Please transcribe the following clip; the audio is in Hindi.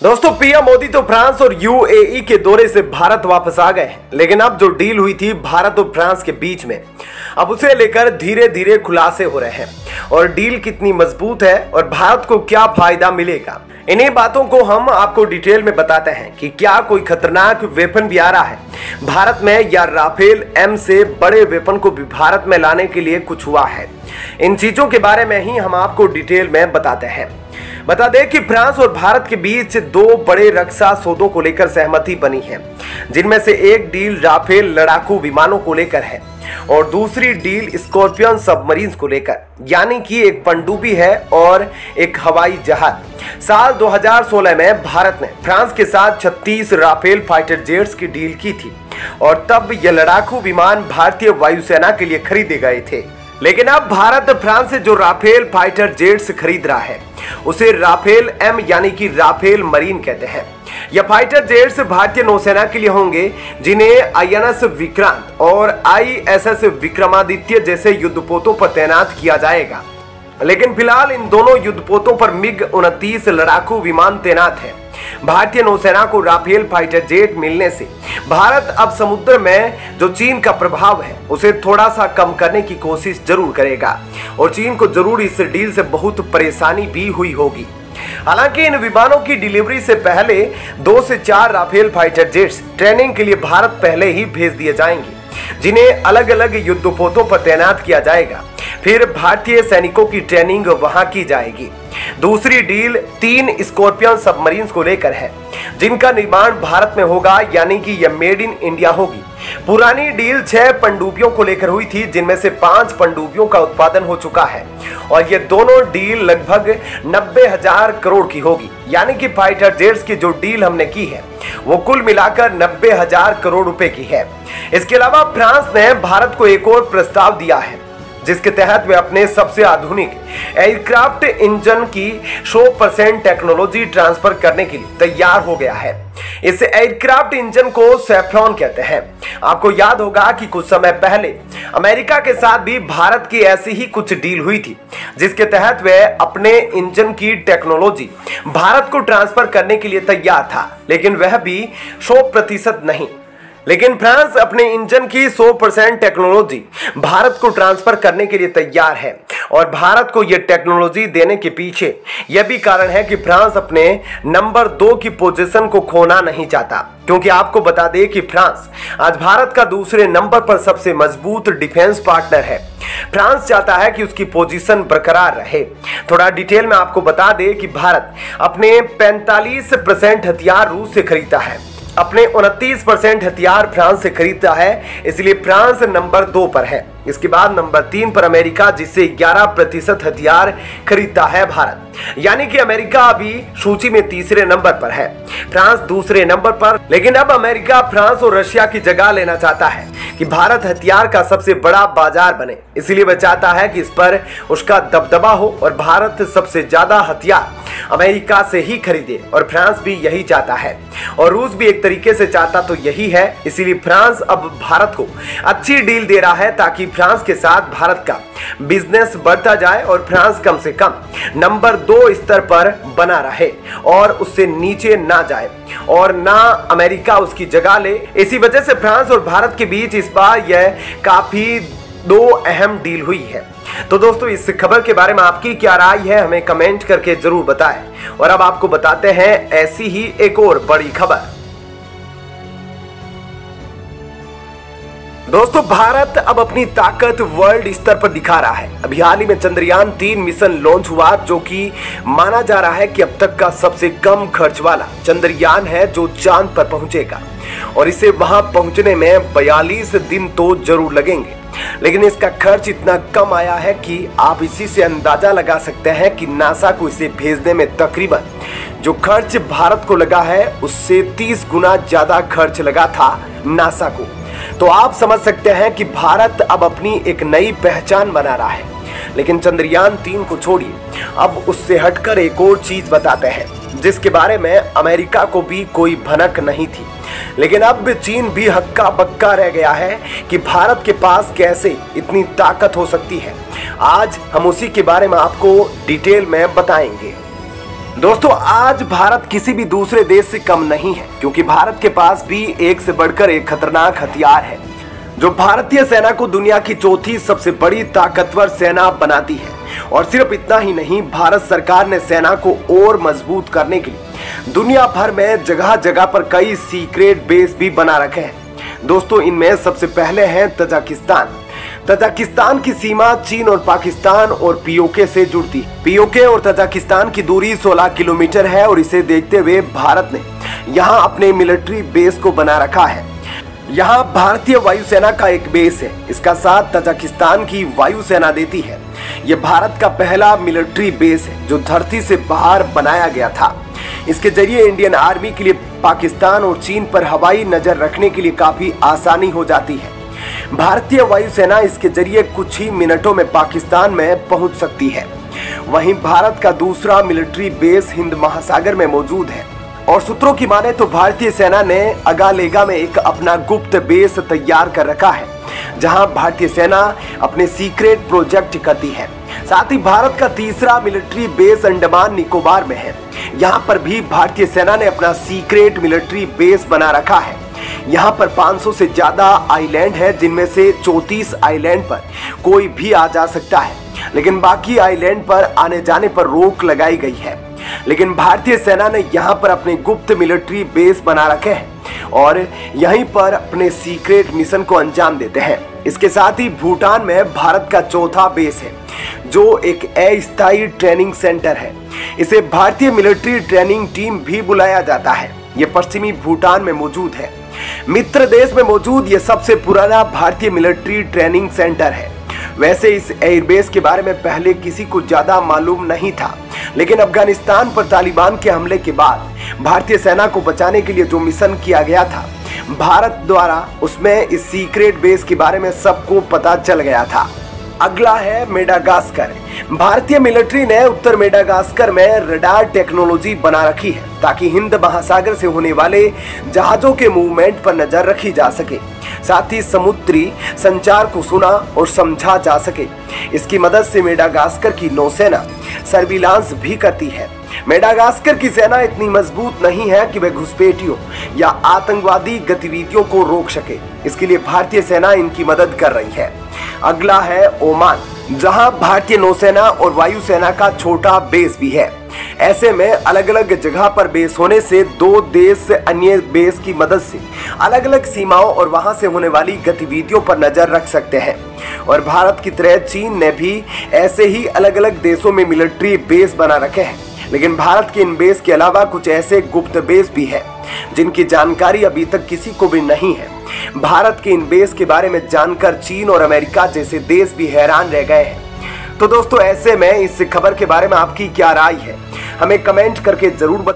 दोस्तों पीएम मोदी तो फ्रांस और यूएई के दौरे से भारत वापस आ गए हैं, लेकिन अब जो डील हुई थी भारत और फ्रांस के बीच में, अब उसे लेकर धीरे धीरे खुलासे हो रहे हैं और डील कितनी मजबूत है और भारत को क्या फायदा मिलेगा। इन्हीं बातों को हम आपको डिटेल में बताते हैं कि क्या कोई खतरनाक वेपन भी आ रहा है भारत में, या राफेल एम से बड़े वेपन को भी भारत में लाने के लिए कुछ हुआ है। इन चीजों के बारे में ही हम आपको डिटेल में बताते हैं। बता दें कि फ्रांस और भारत के बीच दो बड़े रक्षा सौदों को लेकर सहमति बनी है, जिनमें से एक डील राफेल लड़ाकू विमानों को लेकर है और दूसरी डील स्कॉर्पियन सबमरीन्स को लेकर, यानी कि एक पनडुब्बी है और एक हवाई जहाज। साल 2016 में भारत ने फ्रांस के साथ 36 राफेल फाइटर जेट्स की डील की थी और तब ये लड़ाकू विमान भारतीय वायुसेना के लिए खरीदे गए थे। लेकिन अब भारत फ्रांस से जो राफेल फाइटर जेट्स खरीद रहा है उसे राफेल एम यानी कि राफेल मरीन कहते हैं। यह फाइटर जेट्स भारतीय नौसेना के लिए होंगे, जिन्हें आईएनएस विक्रांत और आईएसएस विक्रमादित्य जैसे युद्धपोतों पर तैनात किया जाएगा। लेकिन फिलहाल इन दोनों युद्धपोतों पर MiG-29 लड़ाकू विमान तैनात है। भारतीय नौसेना को राफेल फाइटर जेट मिलने से भारत अब समुद्र में जो चीन का प्रभाव है उसे थोड़ा सा कम करने की कोशिश जरूर करेगा और चीन को जरूर इस डील से बहुत परेशानी भी हुई होगी। हालांकि इन विमानों की डिलीवरी से पहले 2 से 4 राफेल फाइटर जेट्स ट्रेनिंग के लिए भारत पहले ही भेज दिए जाएंगे, जिन्हें अलग अलग युद्धपोतों पर तैनात किया जाएगा। फिर भारतीय सैनिकों की ट्रेनिंग वहां की जाएगी। दूसरी डील 3 स्कॉर्पियन सबमरीन्स को लेकर है, जिनका निर्माण भारत में होगा, यानी कि यह मेड इन इंडिया होगी। पुरानी डील 6 पनडुब्बियों को लेकर हुई थी, जिनमें से 5 पनडुब्बियों का उत्पादन हो चुका है और ये दोनों डील लगभग 90,000 करोड़ की होगी। यानी कि फाइटर जेट्स की जो डील हमने की है वो कुल मिलाकर 90,000 करोड़ रुपए की है। इसके अलावा फ्रांस ने भारत को एक और प्रस्ताव दिया है, जिसके तहत वे अपने सबसे आधुनिक एयरक्राफ्ट इंजन की 100% टेक्नोलॉजी ट्रांसफर करने के लिए तैयार हो गया है। इस एयरक्राफ्ट इंजन को सैफ्रॉन कहते हैं। आपको याद होगा कि कुछ समय पहले अमेरिका के साथ भी भारत की ऐसी ही कुछ डील हुई थी, जिसके तहत वे अपने इंजन की टेक्नोलॉजी भारत को ट्रांसफर करने के लिए तैयार था, लेकिन वह भी 100% नहीं। लेकिन फ्रांस अपने इंजन की 100% टेक्नोलॉजी भारत को ट्रांसफर करने के लिए तैयार है और भारत को यह टेक्नोलॉजी देने के पीछे यह भी कारण है कि फ्रांस अपने नंबर 2 की पोजीशन को खोना नहीं चाहता, क्योंकि आपको बता दें कि फ्रांस आज भारत का दूसरे नंबर पर सबसे मजबूत डिफेंस पार्टनर है। फ्रांस चाहता है कि उसकी पोजीशन बरकरार रहे। थोड़ा डिटेल में आपको बता दें कि भारत अपने 45% हथियार रूस से खरीदता है, अपने 29% हथियार फ्रांस से खरीदता है, इसलिए फ्रांस नंबर 2 पर है। इसके बाद नंबर 3 पर अमेरिका, जिससे 11% हथियार खरीदता है भारत। यानी कि अमेरिका अभी सूची में तीसरे नंबर पर है, फ्रांस दूसरे नंबर पर। लेकिन अब अमेरिका फ्रांस और रशिया की जगह लेना चाहता है कि भारत हथियार का सबसे बड़ा बाजार बने, इसलिए वह चाहता है कि इस पर उसका दबदबा हो और भारत सबसे ज्यादा हथियार अमेरिका से ही खरीदे। और फ्रांस भी यही चाहता है और रूस भी एक तरीके से चाहता तो यही है। इसीलिए फ्रांस अब भारत को अच्छी डील दे रहा है, ताकि फ्रांस के साथ भारत का बिजनेस बढ़ता जाए और फ्रांस कम से कम नंबर 2 स्तर पर बना रहे और उससे नीचे ना जाए और ना अमेरिका उसकी जगह ले। इसी वजह से फ्रांस और भारत के बीच इस बार यह काफी 2 अहम डील हुई है। तो दोस्तों इस खबर के बारे में आपकी क्या राय है, हमें कमेंट करके जरूर बताएं। और अब आपको बताते हैं ऐसी ही एक और बड़ी खबर। दोस्तों भारत अब अपनी ताकत वर्ल्ड स्तर पर दिखा रहा है। अभी हाल ही में चंद्रयान 3 मिशन लॉन्च हुआ, जो कि माना जा रहा है कि अब तक का सबसे कम खर्च वाला चंद्रयान है जो चांद पर पहुंचेगा और इसे वहां पहुंचने में 42 दिन तो जरूर लगेंगे। लेकिन इसका खर्च इतना कम आया है कि आप इसी से अंदाजा लगा सकते हैं कि नासा को इसे भेजने में तकरीबन जो खर्च भारत को लगा है उससे 30 गुना ज्यादा खर्च लगा था नासा को। तो आप समझ सकते हैं कि भारत अब अपनी एक नई पहचान बना रहा है। लेकिन चंद्रयान 3 को छोड़िए, अब उससे हटकर एक और चीज बताते हैं, जिसके बारे में अमेरिका को भी कोई भनक नहीं थी। लेकिन अब चीन भी हक्का बक्का रह गया है कि भारत के पास कैसे इतनी ताकत हो सकती है। आज हम उसी के बारे में आपको डिटेल में बताएंगे। दोस्तों आज भारत किसी भी दूसरे देश से कम नहीं है, क्योंकि भारत के पास भी एक से बढ़कर एक खतरनाक हथियार है जो भारतीय सेना को दुनिया की चौथी सबसे बड़ी ताकतवर सेना बनाती है। और सिर्फ इतना ही नहीं, भारत सरकार ने सेना को और मजबूत करने के लिए दुनिया भर में जगह जगह पर कई सीक्रेट बेस भी बना रखे हैं। दोस्तों इनमें सबसे पहले है तजाकिस्तान। तजाकिस्तान की सीमा चीन और पाकिस्तान और पीओके से जुड़ती है। पीओके और तजाकिस्तान की दूरी 16 किलोमीटर है और इसे देखते हुए भारत ने यहाँ अपने मिलिट्री बेस को बना रखा है। यहाँ भारतीय वायुसेना का एक बेस है, इसका साथ तजाकिस्तान की वायुसेना देती है। ये भारत का पहला मिलिट्री बेस है जो धरती से बाहर बनाया गया था। इसके जरिए इंडियन आर्मी के लिए पाकिस्तान और चीन पर हवाई नजर रखने के लिए काफी आसानी हो जाती है। भारतीय वायुसेना इसके जरिए कुछ ही मिनटों में पाकिस्तान में पहुंच सकती है। वहीं भारत का दूसरा मिलिट्री बेस हिंद महासागर में मौजूद है और सूत्रों की माने तो भारतीय सेना ने अगालेगा में एक अपना गुप्त बेस तैयार कर रखा है, जहां भारतीय सेना अपने सीक्रेट प्रोजेक्ट करती है। साथ ही भारत का तीसरा मिलिट्री बेस अंडमान निकोबार में है। यहां पर भी भारतीय सेना ने अपना सीक्रेट मिलिट्री बेस बना रखा है। यहाँ पर 500 से ज्यादा आइलैंड है, जिनमें से 34 आइलैंड पर कोई भी आ जा सकता है, लेकिन बाकी आइलैंड पर आने जाने पर रोक लगाई गई है। लेकिन भारतीय सेना ने यहाँ पर अपने गुप्त मिलिट्री बेस बना रखे हैं और यहीं पर अपने सीक्रेट मिशन को अंजाम देते हैं। इसके साथ ही भूटान में भारत का चौथा बेस है जो एक अस्थायी ट्रेनिंग सेंटर है। इसे भारतीय मिलिट्री ट्रेनिंग टीम भी बुलाया जाता है। ये पश्चिमी भूटान में मौजूद है। मित्र देश में मौजूद ये सबसे पुराना भारतीय मिलिट्री ट्रेनिंग सेंटर है। वैसे इस एयरबेस के बारे में पहले किसी को ज्यादा मालूम नहीं था, लेकिन अफगानिस्तान पर तालिबान के हमले के बाद भारतीय सेना को बचाने के लिए जो मिशन किया गया था भारत द्वारा, उसमें इस सीक्रेट बेस के बारे में सबको पता चल गया था। अगला है मेडागास्कर। भारतीय मिलिट्री ने उत्तर मेडागास्कर में रडार टेक्नोलॉजी बना रखी है ताकि हिंद महासागर से होने वाले जहाजों के मूवमेंट पर नजर रखी जा सके। साथ ही समुद्री संचार को सुना और समझा जा सके। इसकी मदद से मेडागास्कर की नौसेना सर्विलांस भी करती है। मेडागास्कर की सेना इतनी मजबूत नहीं है कि वह घुसपैठियों या आतंकवादी गतिविधियों को रोक सके। इसके लिए भारतीय सेना इनकी मदद कर रही है। अगला है ओमान, जहां भारतीय नौसेना और वायुसेना का छोटा बेस भी है। ऐसे में अलग अलग जगह पर बेस होने से दो देश अन्य बेस की मदद से अलग अलग सीमाओं और वहां से होने वाली गतिविधियों पर नजर रख सकते हैं। और भारत की तरह चीन ने भी ऐसे ही अलग अलग देशों में मिलिट्री बेस बना रखे हैं। लेकिन भारत के इन बेस के अलावा कुछ ऐसे गुप्त बेस भी है जिनकी जानकारी अभी तक किसी को भी नहीं है। भारत के इन बेस के बारे में जानकर चीन और अमेरिका जैसे देश भी हैरान रह गए हैं। तो दोस्तों ऐसे में इस खबर के बारे में आपकी क्या राय है, हमें कमेंट करके जरूर बताएं।